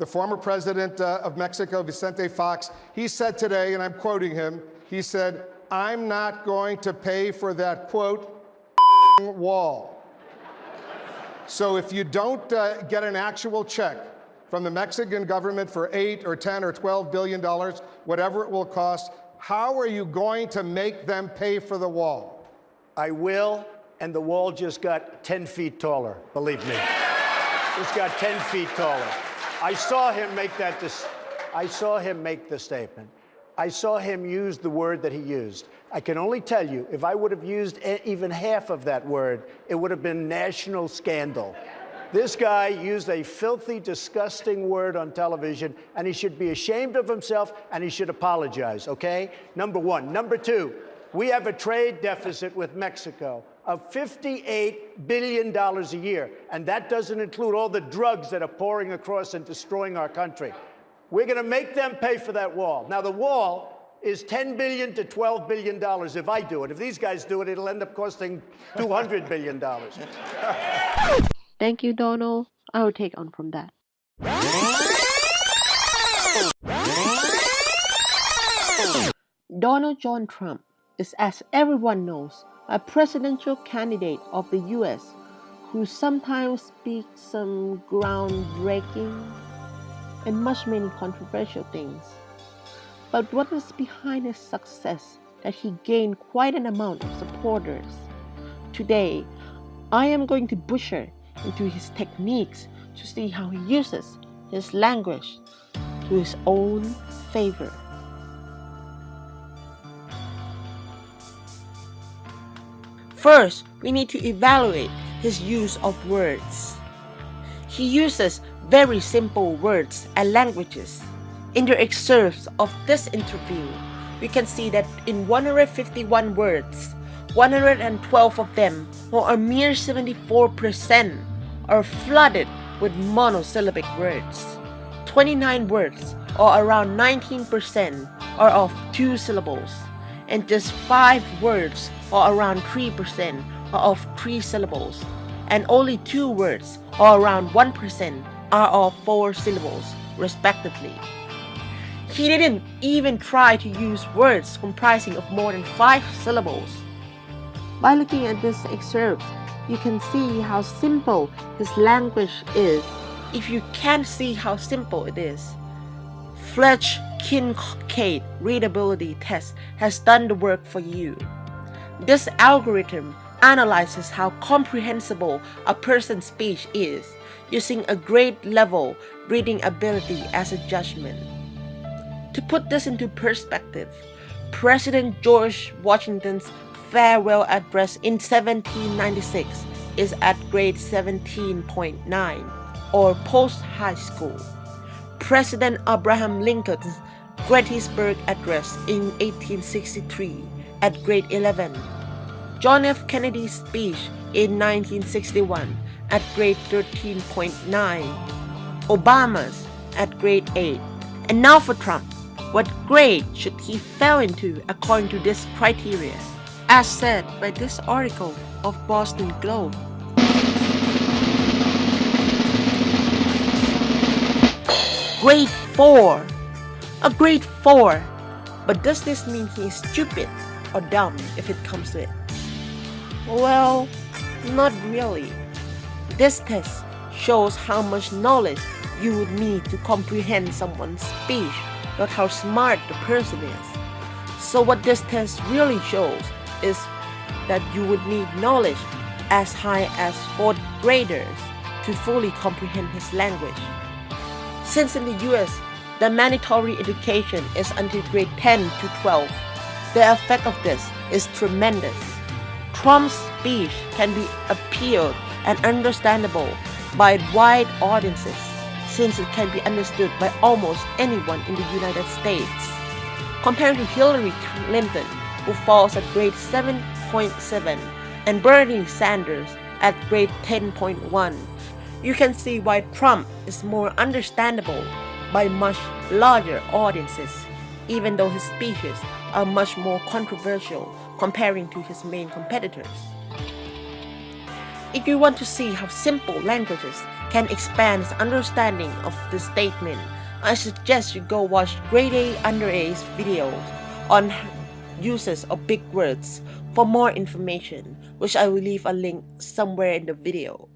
the former president of Mexico, Vicente Fox, he said today, and I'm quoting him, he said, "I'm not going to pay for that, quote, wall." So if you don't get an actual check from the Mexican government for $8 or $10 or $12 billion, whatever it will cost, how are you going to make them pay for the wall? I will, and the wall just got 10 feet taller, believe me. Just got 10 feet taller. I saw him make the statement. I saw him use the word that he used. I can only tell you, if I would have used even half of that word, it would have been national scandal. This guy used a filthy, disgusting word on television, and he should be ashamed of himself, and he should apologize, okay? Number one. Number two, we have a trade deficit with Mexico of $58 billion a year, and that doesn't include all the drugs that are pouring across and destroying our country. We're going to make them pay for that wall. Now, the wall is $10 billion to $12 billion if I do it. If these guys do it, it'll end up costing $200 billion. Thank you, Donald. I will take on from that. Donald John Trump is, as everyone knows, a presidential candidate of the US who sometimes speaks some groundbreaking and much many controversial things. But what is behind his success that he gained quite an amount of supporters? Today, I am going to butcher into his techniques to see how he uses his language to his own favor. First, we need to evaluate his use of words. He uses very simple words and languages. In the excerpts of this interview, we can see that in 151 words, 112 of them, or a mere 74%, are flooded with monosyllabic words. 29 words, or around 19%, are of 2 syllables, and just 5 words, or around 3%, are of 3 syllables, and only 2 words, or around 1%, are of 4 syllables, respectively. He didn't even try to use words comprising of more than 5 syllables. By looking at this excerpt, you can see how simple his language is. If you can't see how simple it is, Fletch Kincaid Readability Test has done the work for you. This algorithm analyzes how comprehensible a person's speech is, using a grade level reading ability as a judgment. To put this into perspective, President George Washington's farewell address in 1796 is at grade 17.9, or post-high school. President Abraham Lincoln's Gettysburg Address in 1863 at grade 11. John F. Kennedy's speech in 1961 at grade 13.9. Obama's at grade 8. And now for Trump. What grade should he fall into according to this criteria? As said by this article of Boston Globe. Grade 4. A grade 4. But does this mean he is stupid or dumb if it comes to it? Well, not really. This test shows how much knowledge you would need to comprehend someone's speech, not how smart the person is. So what this test really shows is that you would need knowledge as high as 4th graders to fully comprehend his language. Since in the US, the mandatory education is until grade 10 to 12, the effect of this is tremendous. Trump's speech can be appealed and understandable by wide audiences, since it can be understood by almost anyone in the United States. Compared to Hillary Clinton, who falls at grade 7.7, and Bernie Sanders at grade 10.1, you can see why Trump is more understandable by much larger audiences, even though his speeches are much more controversial comparing to his main competitors. If you want to see how simple languages can expand his understanding of the statement, I suggest you go watch grade A under A's videos on uses of big words for more information, which I will leave a link somewhere in the video.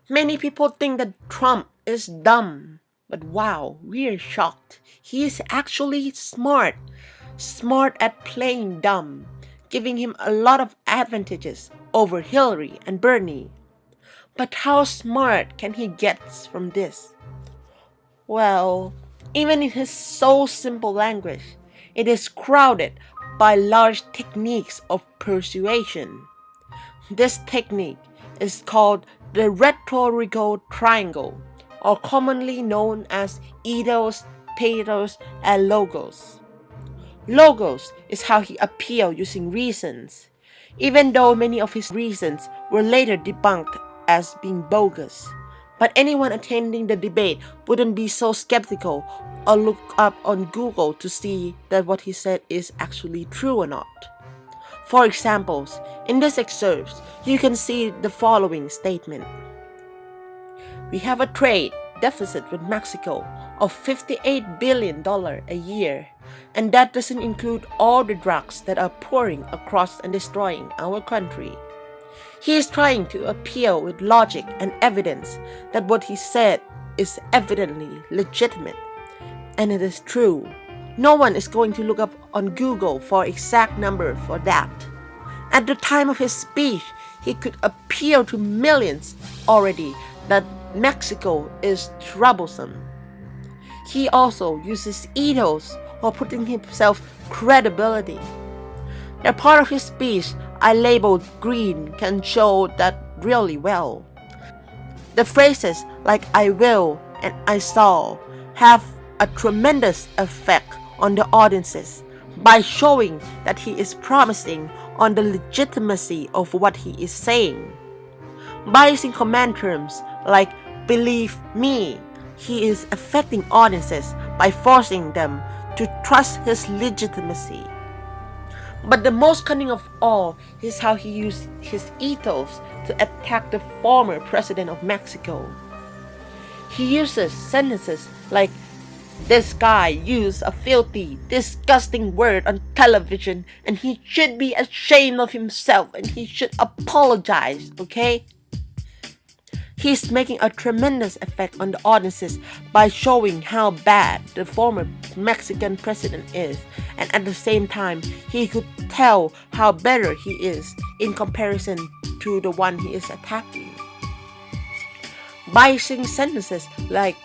Many people think that Trump is dumb, but wow, we are shocked. He is actually smart at playing dumb, giving him a lot of advantages over Hillary and Bernie. But how smart can he get from this? Well, even in his so simple language, it is crowded by large techniques of persuasion. This technique is called the rhetorical triangle, or commonly known as ethos, pathos, and logos. Logos is how he appealed using reasons, even though many of his reasons were later debunked as being bogus. But anyone attending the debate wouldn't be so skeptical or look up on Google to see that what he said is actually true or not. For examples, in this excerpt, you can see the following statement. We have a trade deficit with Mexico of $58 billion a year, and that doesn't include all the drugs that are pouring across and destroying our country. He is trying to appeal with logic and evidence that what he said is evidently legitimate, and it is true. No one is going to look up on Google for exact number for that. At the time of his speech, he could appeal to millions already that Mexico is troublesome. He also uses ethos or putting himself credibility. The part of his speech I labeled green can show that really well. The phrases like I will and I saw have a tremendous effect on the audiences by showing that he is promising on the legitimacy of what he is saying. By using command terms like believe me, he is affecting audiences by forcing them to trust his legitimacy. But the most cunning of all is how he used his ethos to attack the former president of Mexico. He uses sentences like, this guy used a filthy, disgusting word on television and he should be ashamed of himself and he should apologize, okay? He's making a tremendous effect on the audiences by showing how bad the former Mexican president is, and at the same time, he could tell how better he is in comparison to the one he is attacking. By using sentences like,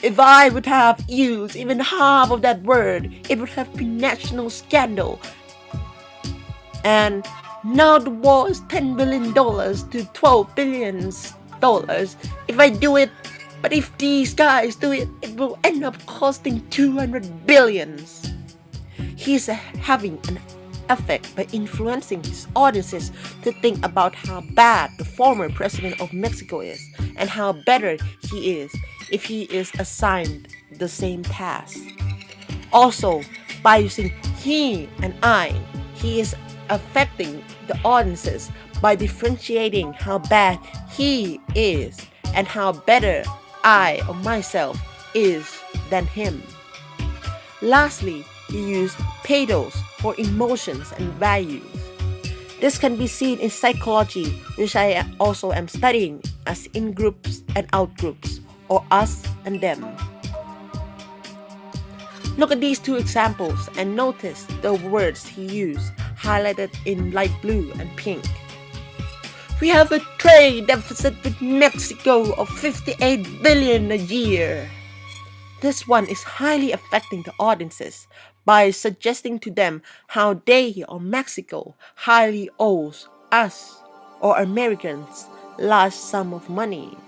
if I would have used even half of that word, it would have been national scandal. And now the war is $10 billion to $12 billion. If I do it, but if these guys do it, it will end up costing 200 billions. He's having an effect by influencing his audiences to think about how bad the former president of Mexico is and how better he is if he is assigned the same task. Also, by using he and I, he is affecting the audiences by differentiating how bad he is and how better I or myself is than him. Lastly, he used pathos for emotions and values. This can be seen in psychology, which I also am studying as in-groups and out-groups, or us and them. Look at these two examples and notice the words he used, highlighted in light blue and pink. We have a trade deficit with Mexico of $58 billion a year. This one is highly affecting the audiences by suggesting to them how they or Mexico highly owes us or Americans large sum of money.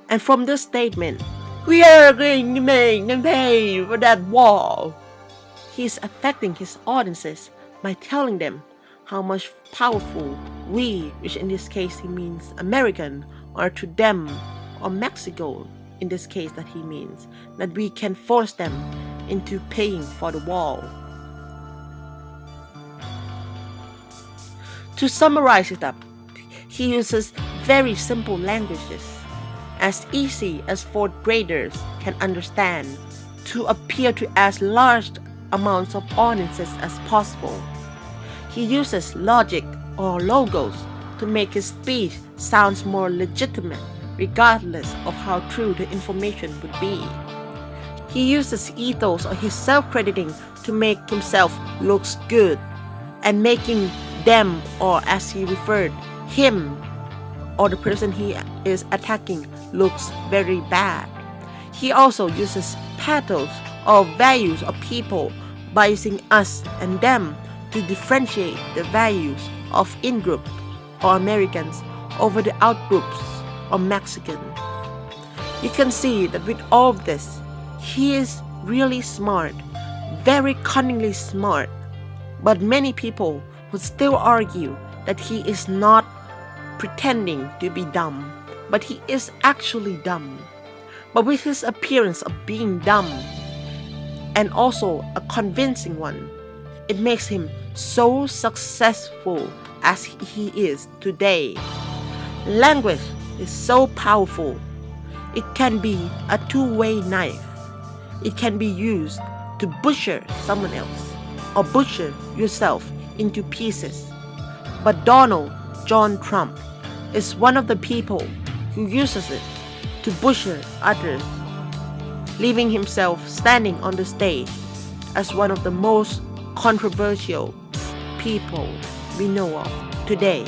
And from this statement, we are going to make them pay for that wall. He's affecting his audiences by telling them how much powerful we, which in this case he means American, are to them, or Mexico in this case that he means, that we can force them into paying for the wall. To summarize it up, He uses very simple languages, as easy as fourth graders can understand, to appeal to as large amounts of audiences as possible. He uses logic or logos to make his speech sounds more legitimate, regardless of how true the information would be. He uses ethos or his self-crediting to make himself looks good, and making them, or as he referred, him, or the person he is attacking, looks very bad. He also uses pathos or values of people by using us and them to differentiate the values of in-group or Americans over the out-groups or Mexican. You can see that with all of this, he is really smart, very cunningly smart, but many people would still argue that he is not pretending to be dumb, but he is actually dumb. But with his appearance of being dumb, and also a convincing one, it makes him so successful as he is today. Language is so powerful. It can be a two-way knife. It can be used to butcher someone else or butcher yourself into pieces. But Donald John Trump is one of the people who uses it to butcher others, leaving himself standing on the stage as one of the most controversial people we know of today.